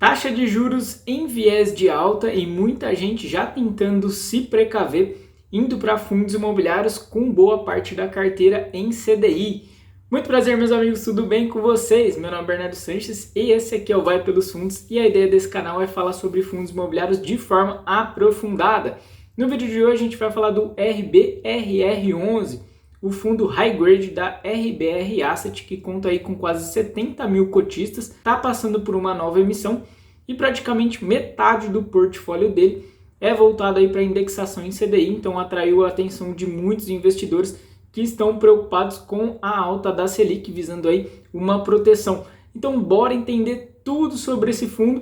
Taxa de juros em viés de alta e muita gente já tentando se precaver, indo para fundos imobiliários com boa parte da carteira em CDI. Muito prazer, meus amigos, tudo bem com vocês? Meu nome é Bernardo Sanches e esse aqui é o Vai Pelos Fundos, e a ideia desse canal é falar sobre fundos imobiliários de forma aprofundada. No vídeo de hoje a gente vai falar do RBRR11, o fundo High Grade da RBR Asset, que conta aí com quase 70 mil cotistas, está passando por uma nova emissão e praticamente metade do portfólio dele é voltado aí para indexação em CDI, então atraiu a atenção de muitos investidores que estão preocupados com a alta da Selic, visando aí uma proteção. Então bora entender tudo sobre esse fundo.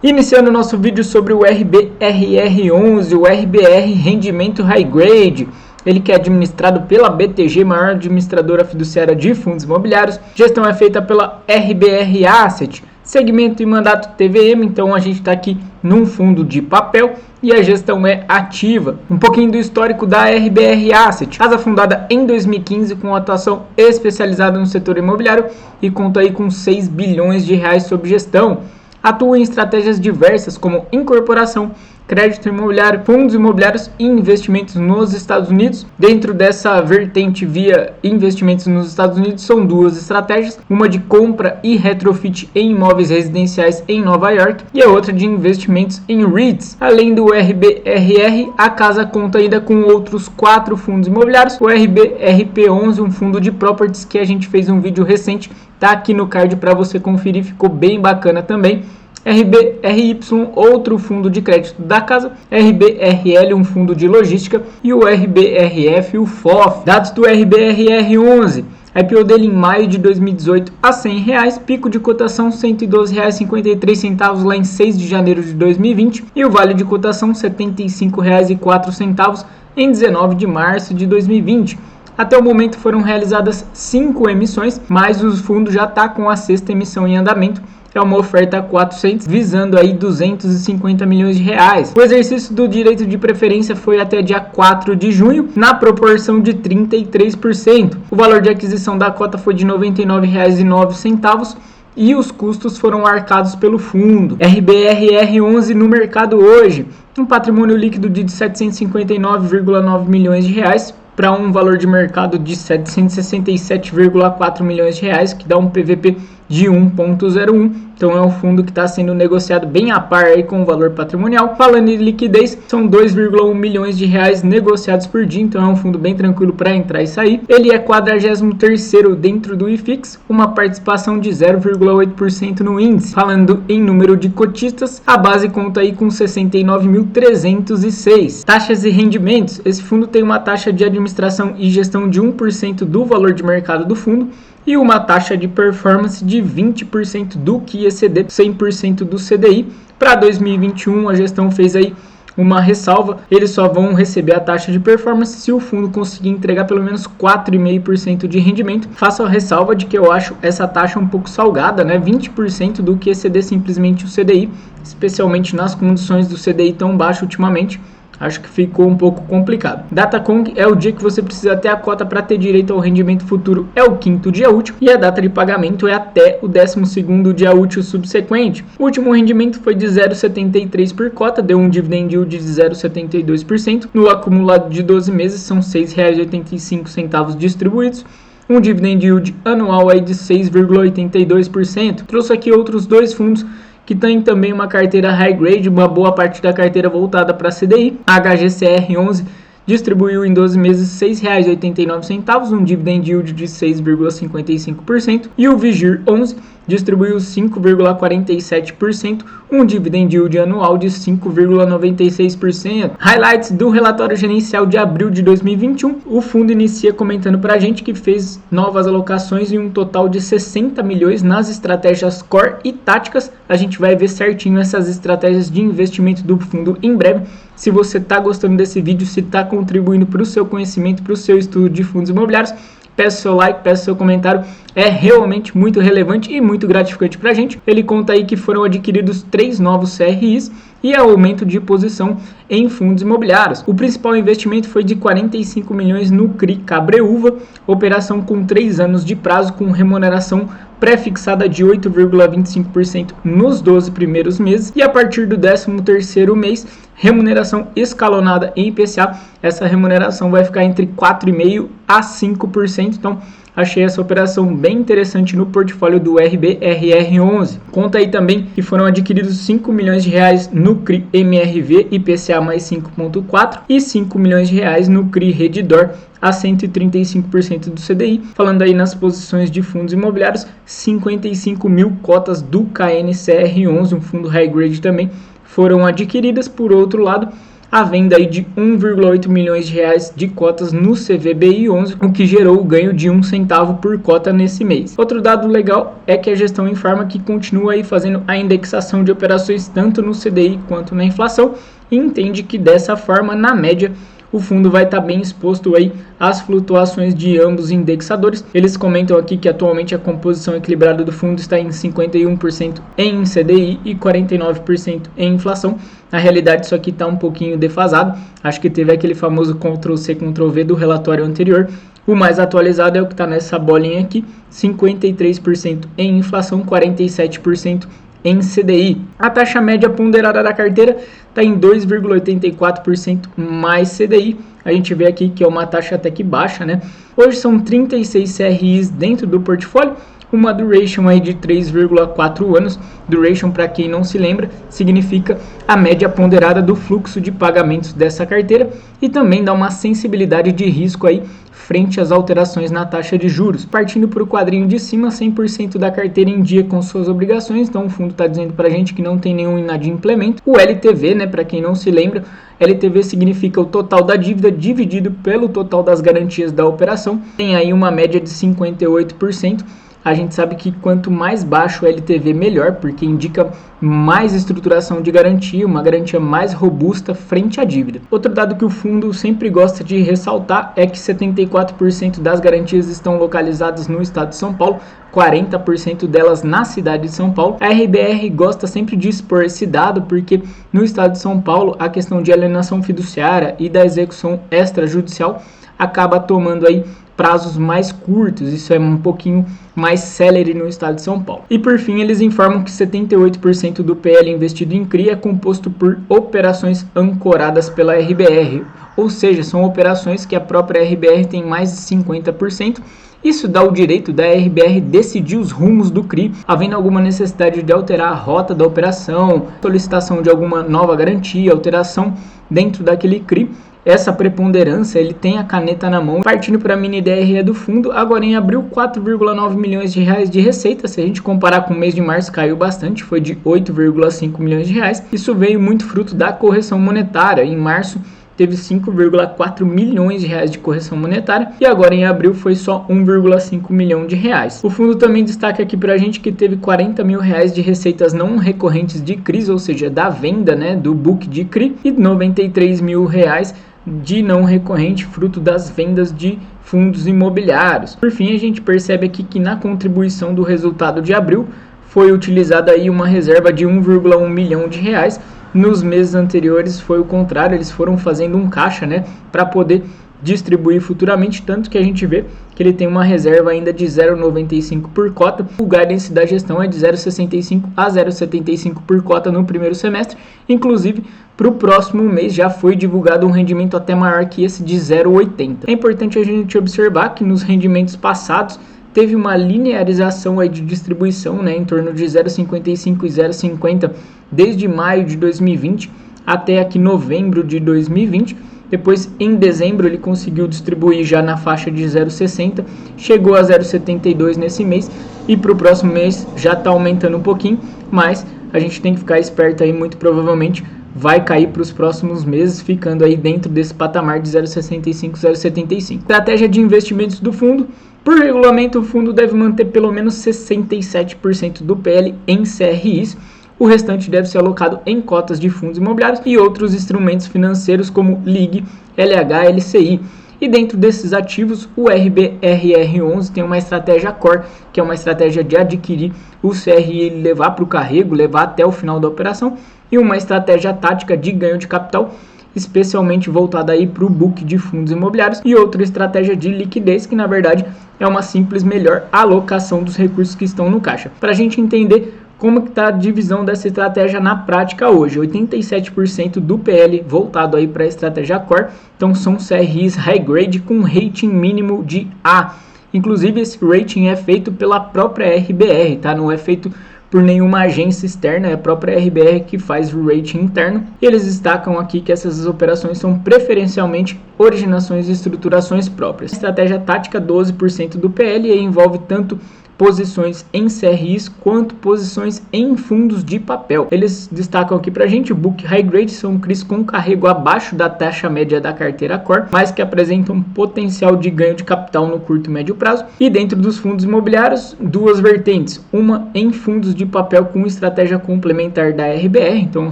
Iniciando o nosso vídeo sobre o RBRR11, o RBR Rendimento High Grade, ele que é administrado pela BTG, maior administradora fiduciária de fundos imobiliários. Gestão é feita pela RBR Asset, segmento e mandato TVM, então a gente está aqui num fundo de papel e a gestão é ativa. Um pouquinho do histórico da RBR Asset, casa fundada em 2015 com atuação especializada no setor imobiliário e conta aí com 6 bilhões de reais sob gestão. Atua em estratégias diversas como incorporação, crédito imobiliário, fundos imobiliários e investimentos nos Estados Unidos. Dentro dessa vertente via investimentos nos Estados Unidos são duas estratégias, uma de compra e retrofit em imóveis residenciais em Nova York e a outra de investimentos em REITs. Além do RBRR, a casa conta ainda com outros 4 fundos imobiliários, o RBRP11, um fundo de properties que a gente fez um vídeo recente, tá aqui no card para você conferir, ficou bem bacana também. RBRY, outro fundo de crédito da casa, RBRL, um fundo de logística, e o RBRF, o FOF. Dados do RBRR11, IPO dele em maio de 2018 a R$100, pico de cotação R$ 112,53 lá em 6 de janeiro de 2020 e o vale de cotação R$ 75,04 em 19 de março de 2020. Até o momento foram realizadas 5 emissões, mas o fundo já está com a 6ª emissão em andamento. É uma oferta a 400, visando aí 250 milhões de reais. O exercício do direito de preferência foi até dia 4 de junho, na proporção de 33%. O valor de aquisição da cota foi de R$ 99,09 e os custos foram arcados pelo fundo. RBRR11 no mercado hoje, um patrimônio líquido de 759,9 milhões de reais, para um valor de mercado de 767,4 milhões de reais, que dá um PVP de 1,01. Então é um fundo que está sendo negociado bem a par aí com o valor patrimonial. Falando em liquidez, são 2,1 milhões de reais negociados por dia, então é um fundo bem tranquilo para entrar e sair. Ele é 43º dentro do IFIX, uma participação de 0,8% no índice. Falando em número de cotistas, a base conta aí com 69.306. Taxas e rendimentos, esse fundo tem uma taxa de administração e gestão de 1% do valor de mercado do fundo, e uma taxa de performance de 20% do que exceder 100% do CDI. Para 2021, a gestão fez aí uma ressalva, eles só vão receber a taxa de performance se o fundo conseguir entregar pelo menos 4,5% de rendimento. Faço a ressalva de que eu acho essa taxa um pouco salgada, né? 20% do que exceder simplesmente o CDI, especialmente nas condições do CDI tão baixo ultimamente. Acho que ficou um pouco complicado. Data Kong é o dia que você precisa ter a cota para ter direito ao rendimento futuro, é o 5º dia útil, e a data de pagamento é até o 12º dia útil subsequente. O último rendimento foi de 0,73 por cota, deu um dividend yield de 0,72%. No acumulado de 12 meses são R$ 6,85 distribuídos. Um dividend yield anual aí de 6,82%. Trouxe aqui outros 2 fundos que tem também uma carteira high grade, uma boa parte da carteira voltada para CDI. A HGCR11 distribuiu em 12 meses R$ 6,89, um dividend yield de 6,55%, e o Vigir 11 distribuiu 5,47%, um dividend yield anual de 5,96%. Highlights do relatório gerencial de abril de 2021, o fundo inicia comentando para a gente que fez novas alocações em um total de 60 milhões nas estratégias core e táticas. A gente vai ver certinho essas estratégias de investimento do fundo em breve. Se você está gostando desse vídeo, se está contribuindo para o seu conhecimento, para o seu estudo de fundos imobiliários, peço seu like, peço seu comentário, é realmente muito relevante e muito gratificante para a gente. Ele conta aí que foram adquiridos 3 novos CRIs e aumento de posição em fundos imobiliários. O principal investimento foi de 45 milhões no CRI Cabreúva, operação com 3 anos de prazo com remuneração pré-fixada de 8,25% nos 12 primeiros meses e a partir do 13º mês, remuneração escalonada em IPCA. Essa remuneração vai ficar entre 4,5% a 5%, então achei essa operação bem interessante no portfólio do RBRR11. Conta aí também que foram adquiridos 5 milhões de reais no CRI MRV IPCA mais 5,4 e 5 milhões de reais no CRI Redditor a 135% do CDI. Falando aí nas posições de fundos imobiliários, 55 mil cotas do KNCR11, um fundo high grade também, foram adquiridas. Por outro lado, a venda aí de 1,8 milhões de reais de cotas no CVBI11, o que gerou o ganho de 1 centavo por cota nesse mês. Outro dado legal é que a gestão informa que continua aí fazendo a indexação de operações tanto no CDI quanto na inflação e entende que dessa forma, na média, o fundo vai estar bem exposto aí às flutuações de ambos indexadores. Eles comentam aqui que atualmente a composição equilibrada do fundo está em 51% em CDI e 49% em inflação. Na realidade, isso aqui está um pouquinho defasado. Acho que teve aquele famoso Ctrl+C, Ctrl+V do relatório anterior. O mais atualizado é o que está nessa bolinha aqui, 53% em inflação, 47% em CDI. A taxa média ponderada da carteira está em 2,84% mais CDI. A gente vê aqui que é uma taxa até que baixa, né? Hoje são 36 CRIs dentro do portfólio, uma duration aí de 3,4 anos. Duration, para quem não se lembra, significa a média ponderada do fluxo de pagamentos dessa carteira e também dá uma sensibilidade de risco aí frente às alterações na taxa de juros. Partindo para o quadrinho de cima, 100% da carteira em dia com suas obrigações, então o fundo está dizendo para a gente que não tem nenhum inadimplemento. O LTV, né, para quem não se lembra, LTV significa o total da dívida dividido pelo total das garantias da operação, tem aí uma média de 58%. A gente sabe que quanto mais baixo o LTV, melhor, porque indica mais estruturação de garantia, uma garantia mais robusta frente à dívida. Outro dado que o fundo sempre gosta de ressaltar é que 74% das garantias estão localizadas no estado de São Paulo, 40% delas na cidade de São Paulo. A RBR gosta sempre de expor esse dado porque no estado de São Paulo a questão de alienação fiduciária e da execução extrajudicial acaba tomando aí prazos mais curtos, isso é um pouquinho mais célere no estado de São Paulo. E por fim, eles informam que 78% do PL investido em CRI é composto por operações ancoradas pela RBR, ou seja, são operações que a própria RBR tem mais de 50%. Isso dá o direito da RBR decidir os rumos do CRI, havendo alguma necessidade de alterar a rota da operação, solicitação de alguma nova garantia, alteração dentro daquele CRI. Essa preponderância, ele tem a caneta na mão. Partindo para a mini DRE do fundo, agora em abril, 4,9 milhões de reais de receita. Se a gente comparar com o mês de março, caiu bastante, foi de 8,5 milhões de reais. Isso veio muito fruto da correção monetária. Em março, teve 5,4 milhões de reais de correção monetária e agora em abril foi só 1,5 milhão de reais. O fundo também destaca aqui pra gente que teve 40 mil reais de receitas não recorrentes de CRIs, ou seja, da venda, né, do book de CRI, e 93 mil reais de não recorrente, fruto das vendas de fundos imobiliários. Por fim, a gente percebe aqui que na contribuição do resultado de abril foi utilizada aí uma reserva de 1,1 milhão de reais. Nos meses anteriores foi o contrário, eles foram fazendo um caixa, né, para poder distribuir futuramente, tanto que a gente vê que ele tem uma reserva ainda de 0,95 por cota. O guidance da gestão é de 0,65 a 0,75 por cota no primeiro semestre. Inclusive, para o próximo mês já foi divulgado um rendimento até maior que esse de 0,80. É importante a gente observar que nos rendimentos passados teve uma linearização aí de distribuição, né, em torno de 0,55 e 0,50 desde maio de 2020 até aqui novembro de 2020. Depois, em dezembro, ele conseguiu distribuir já na faixa de 0,60, chegou a 0,72 nesse mês e para o próximo mês já está aumentando um pouquinho, mas a gente tem que ficar esperto aí, muito provavelmente vai cair para os próximos meses, ficando aí dentro desse patamar de 0,65, 0,75. Estratégia de investimentos do fundo. Por regulamento, o fundo deve manter pelo menos 67% do PL em CRIs. O restante deve ser alocado em cotas de fundos imobiliários e outros instrumentos financeiros como LIG, LH, LCI. E dentro desses ativos, o RBRR11 tem uma estratégia core, que é uma estratégia de adquirir o CRI e levar para o carrego, levar até o final da operação. e uma estratégia tática de ganho de capital, especialmente voltada aí para o book de fundos imobiliários, e outra estratégia de liquidez, que na verdade é uma simples melhor alocação dos recursos que estão no caixa. Para a gente entender como que está a divisão dessa estratégia na prática hoje, 87% do PL voltado aí para a estratégia Core, então são CRIs High Grade com rating mínimo de A. Inclusive esse rating é feito pela própria RBR, tá? Não é feito por nenhuma agência externa, é a própria RBR que faz o rating interno. E eles destacam aqui que essas operações são preferencialmente originações e estruturações próprias. Estratégia tática, 12% do PL, e envolve tanto posições em CRIs quanto posições em fundos de papel. Eles destacam aqui pra gente: o book high grade são CRIs com carrego abaixo da taxa média da carteira core, mas que apresentam potencial de ganho de capital no curto e médio prazo. E dentro dos fundos imobiliários, duas vertentes: uma em fundos de papel com estratégia complementar da RBR, então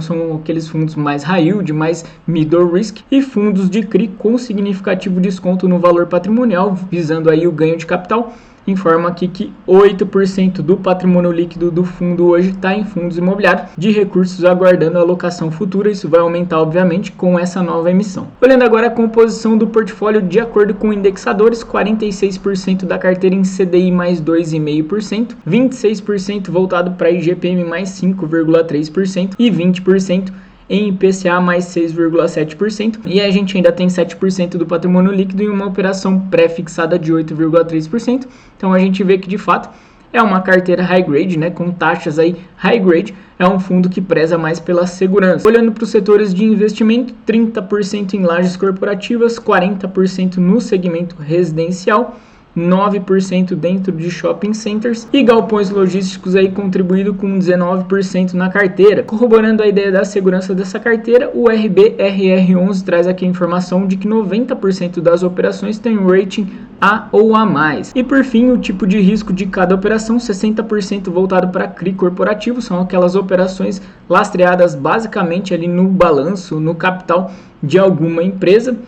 são aqueles fundos mais high yield, mais middle risk, e fundos de CRI com significativo desconto no valor patrimonial, visando aí o ganho de capital. Informa aqui que 8% do patrimônio líquido do fundo hoje está em fundos imobiliários de recursos aguardando a alocação futura. Isso vai aumentar, obviamente, com essa nova emissão. Olhando agora a composição do portfólio de acordo com indexadores, 46% da carteira em CDI mais 2,5%, 26% voltado para IGPM mais 5,3% e 20% em IPCA mais 6,7%, e a gente ainda tem 7% do patrimônio líquido em uma operação pré-fixada de 8,3%. Então a gente vê que de fato é uma carteira high grade, né, com taxas aí high grade. É um fundo que preza mais pela segurança. Olhando para os setores de investimento, 30% em lajes corporativas, 40% no segmento residencial, 9% dentro de shopping centers e galpões logísticos aí contribuído com 19% na carteira. Corroborando a ideia da segurança dessa carteira, o RBRR11 traz aqui a informação de que 90% das operações tem um rating A ou A+. E por fim, o tipo de risco de cada operação, 60% voltado para CRI corporativo, são aquelas operações lastreadas basicamente ali no balanço, no capital de alguma empresa.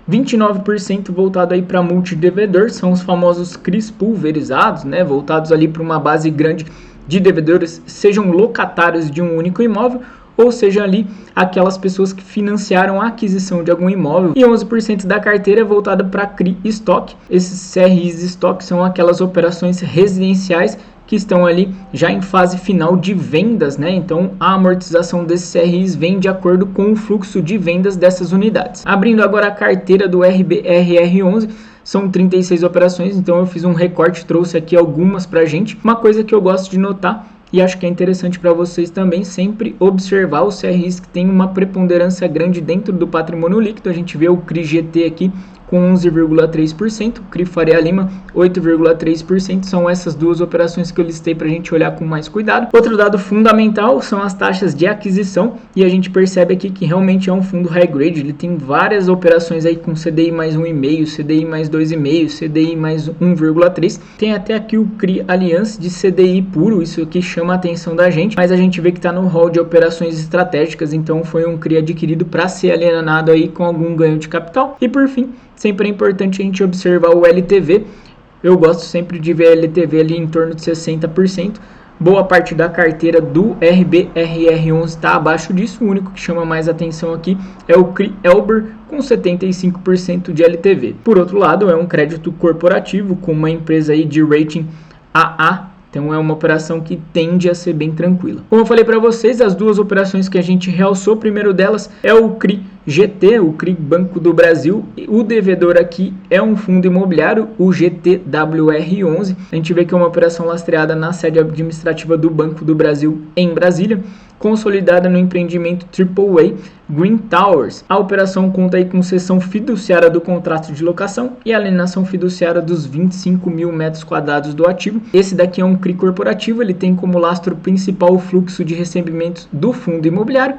29% voltado aí para multidevedor, são os famosos CRIs pulverizados, né, voltados ali para uma base grande de devedores, sejam locatários de um único imóvel, ou seja ali aquelas pessoas que financiaram a aquisição de algum imóvel. E 11% da carteira é voltada para CRI estoque. Esses CRIs estoque são aquelas operações residenciais que estão ali já em fase final de vendas, né? Então a amortização desses CRIs vem de acordo com o fluxo de vendas dessas unidades. Abrindo agora a carteira do RBRR11, são 36 operações, então eu fiz um recorte, trouxe aqui algumas pra gente. Uma coisa que eu gosto de notar, e acho que é interessante para vocês também, sempre observar os CRIs que tem uma preponderância grande dentro do patrimônio líquido. A gente vê o CRI GT aqui com 11,3%, o CRI Faria Lima 8,3%, são essas duas operações que eu listei para a gente olhar com mais cuidado. Outro dado fundamental são as taxas de aquisição, e a gente percebe aqui que realmente é um fundo high grade. Ele tem várias operações aí com CDI mais 1,5, CDI mais 2,5, CDI mais 1,3, tem até aqui o CRI Allianz de CDI puro, isso aqui chama a atenção da gente, mas a gente vê que está no hall de operações estratégicas, então foi um CRI adquirido para ser alienado aí com algum ganho de capital. E por fim, sempre é importante a gente observar o LTV. Eu gosto sempre de ver a LTV ali em torno de 60%. Boa parte da carteira do RBRR11 está abaixo disso. O único que chama mais atenção aqui é o CRI Elber com 75% de LTV. Por outro lado, é um crédito corporativo com uma empresa aí de rating AA. Então é uma operação que tende a ser bem tranquila. Como eu falei para vocês, as duas operações que a gente realçou, o primeiro delas é o CRI GT, o CRI Banco do Brasil. O devedor aqui é um fundo imobiliário, o GTWR11. A gente vê que é uma operação lastreada na sede administrativa do Banco do Brasil em Brasília, consolidada no empreendimento AAA Green Towers. A operação conta aí com cessão fiduciária do contrato de locação e alienação fiduciária dos 25 mil metros quadrados do ativo. Esse daqui é um CRI corporativo, ele tem como lastro principal o fluxo de recebimentos do fundo imobiliário.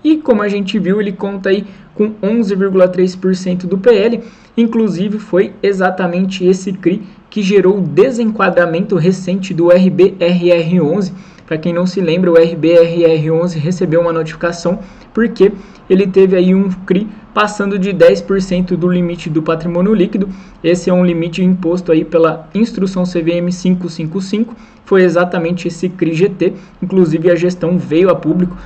E como a gente viu, ele conta aí com 11,3% do PL. Inclusive foi exatamente esse CRI que gerou o desenquadramento recente do RBRR11. Para quem não se lembra, o RBRR11 recebeu uma notificação porque ele teve aí um CRI passando de 10% do limite do patrimônio líquido. Esse é um limite imposto aí pela instrução CVM 555. Foi exatamente esse CRI GT. Inclusive a gestão veio a público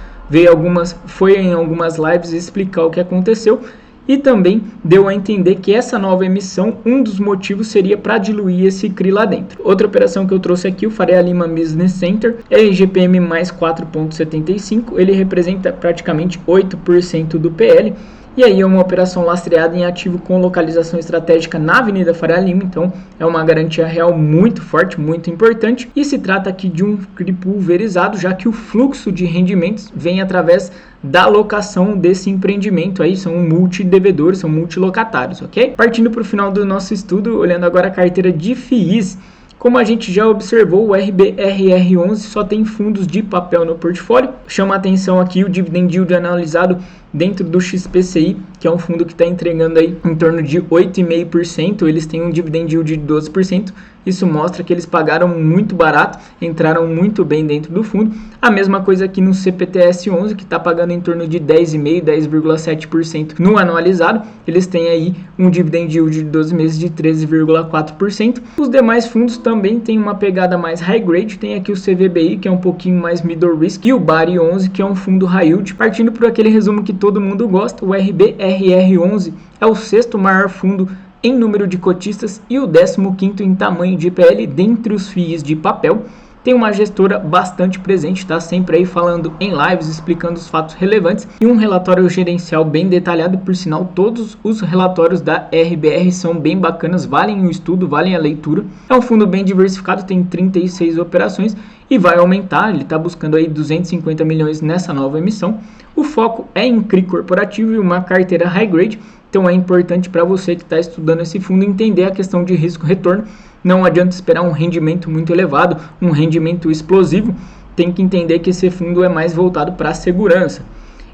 foi em algumas lives explicar o que aconteceu e também deu a entender que essa nova emissão, um dos motivos seria para diluir esse CRI lá dentro. Outra operação que eu trouxe aqui, o Faria Lima Business Center, é IGPM mais 4,75, ele representa praticamente 8% do PL. E aí é uma operação lastreada em ativo com localização estratégica na Avenida Faria Lima, então é uma garantia real muito forte, muito importante. E se trata aqui de um CRI pulverizado, já que o fluxo de rendimentos vem através da locação desse empreendimento aí, são multidevedores, são multilocatários, ok? Partindo para o final do nosso estudo, olhando agora a carteira de FIIs, como a gente já observou, o RBRR11 só tem fundos de papel no portfólio. Chama a atenção aqui o dividend yield analisado dentro do XPCI, que é um fundo que está entregando aí em torno de 8,5%. Eles têm um dividend yield de 12%. Isso mostra que eles pagaram muito barato, entraram muito bem dentro do fundo. A mesma coisa aqui no CPTS11, que está pagando em torno de 10,5%, 10,7% no anualizado. Eles têm aí um dividend yield de 12 meses de 13,4%. Os demais fundos também têm uma pegada mais high grade. Tem aqui o CVBI, que é um pouquinho mais middle risk, e o BARI11, que é um fundo high yield. Partindo por aquele resumo que todo mundo gosta, o RBRR11 é o sexto maior fundo em número de cotistas e o 15º em tamanho de PL dentre os FIIs de papel. Tem uma gestora bastante presente, está sempre aí falando em lives, explicando os fatos relevantes e um relatório gerencial bem detalhado. Por sinal, todos os relatórios da RBR são bem bacanas, valem o estudo, valem a leitura. É um fundo bem diversificado, tem 36 operações e vai aumentar, ele está buscando aí 250 milhões nessa nova emissão. O foco é em CRI corporativo e uma carteira high grade, então é importante para você que está estudando esse fundo entender a questão de risco-retorno. Não adianta esperar um rendimento muito elevado, um rendimento explosivo, tem que entender que esse fundo é mais voltado para a segurança.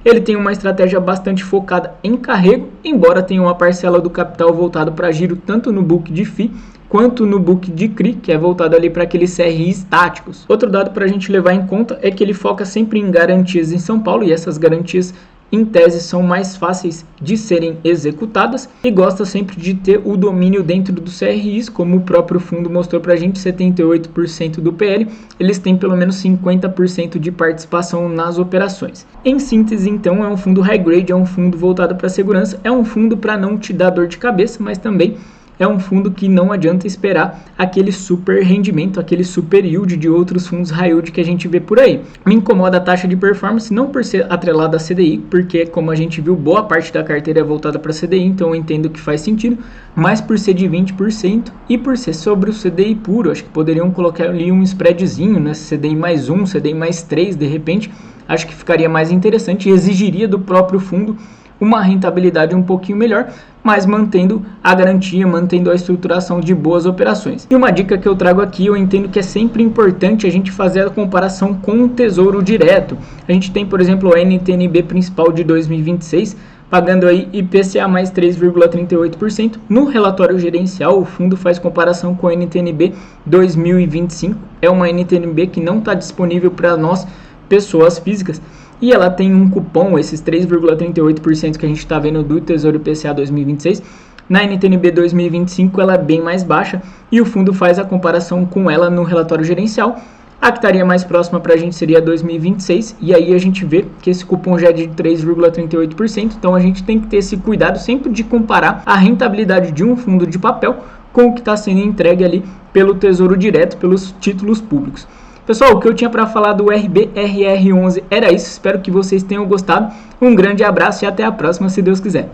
Ele tem uma estratégia bastante focada em carrego, embora tenha uma parcela do capital voltado para giro tanto no book de FII quanto no book de CRI, que é voltado ali para aqueles CRIs táticos. Outro dado para a gente levar em conta é que ele foca sempre em garantias em São Paulo, e essas garantias em tese são mais fáceis de serem executadas, e gosta sempre de ter o domínio dentro dos CRIs, como o próprio fundo mostrou para a gente, 78% do PL, eles têm pelo menos 50% de participação nas operações. Em síntese, então, é um fundo high grade, é um fundo voltado para a segurança, é um fundo para não te dar dor de cabeça, mas também é um fundo que não adianta esperar aquele super rendimento, aquele super yield de outros fundos high yield que a gente vê por aí. Me incomoda a taxa de performance, não por ser atrelada à CDI, porque como a gente viu, boa parte da carteira é voltada para CDI, então eu entendo que faz sentido, mas por ser de 20% e por ser sobre o CDI puro, acho que poderiam colocar ali um spreadzinho, né? CDI mais 1, CDI mais 3, de repente, acho que ficaria mais interessante e exigiria do próprio fundo uma rentabilidade um pouquinho melhor, mas mantendo a garantia, mantendo a estruturação de boas operações. E uma dica que eu trago aqui, eu entendo que é sempre importante a gente fazer a comparação com o Tesouro Direto. A gente tem, por exemplo, o NTNB principal de 2026, pagando aí IPCA mais 3,38%. No relatório gerencial, o fundo faz comparação com o NTNB 2025. É uma NTNB que não está disponível para nós, pessoas físicas, e ela tem um cupom, esses 3,38% que a gente está vendo do Tesouro IPCA 2026, na NTNB 2025 ela é bem mais baixa, e o fundo faz a comparação com ela no relatório gerencial. A que estaria mais próxima para a gente seria 2026, e aí a gente vê que esse cupom já é de 3,38%, então a gente tem que ter esse cuidado sempre de comparar a rentabilidade de um fundo de papel com o que está sendo entregue ali pelo Tesouro Direto, pelos títulos públicos. Pessoal, o que eu tinha para falar do RBRR11 era isso, espero que vocês tenham gostado, um grande abraço e até a próxima, se Deus quiser.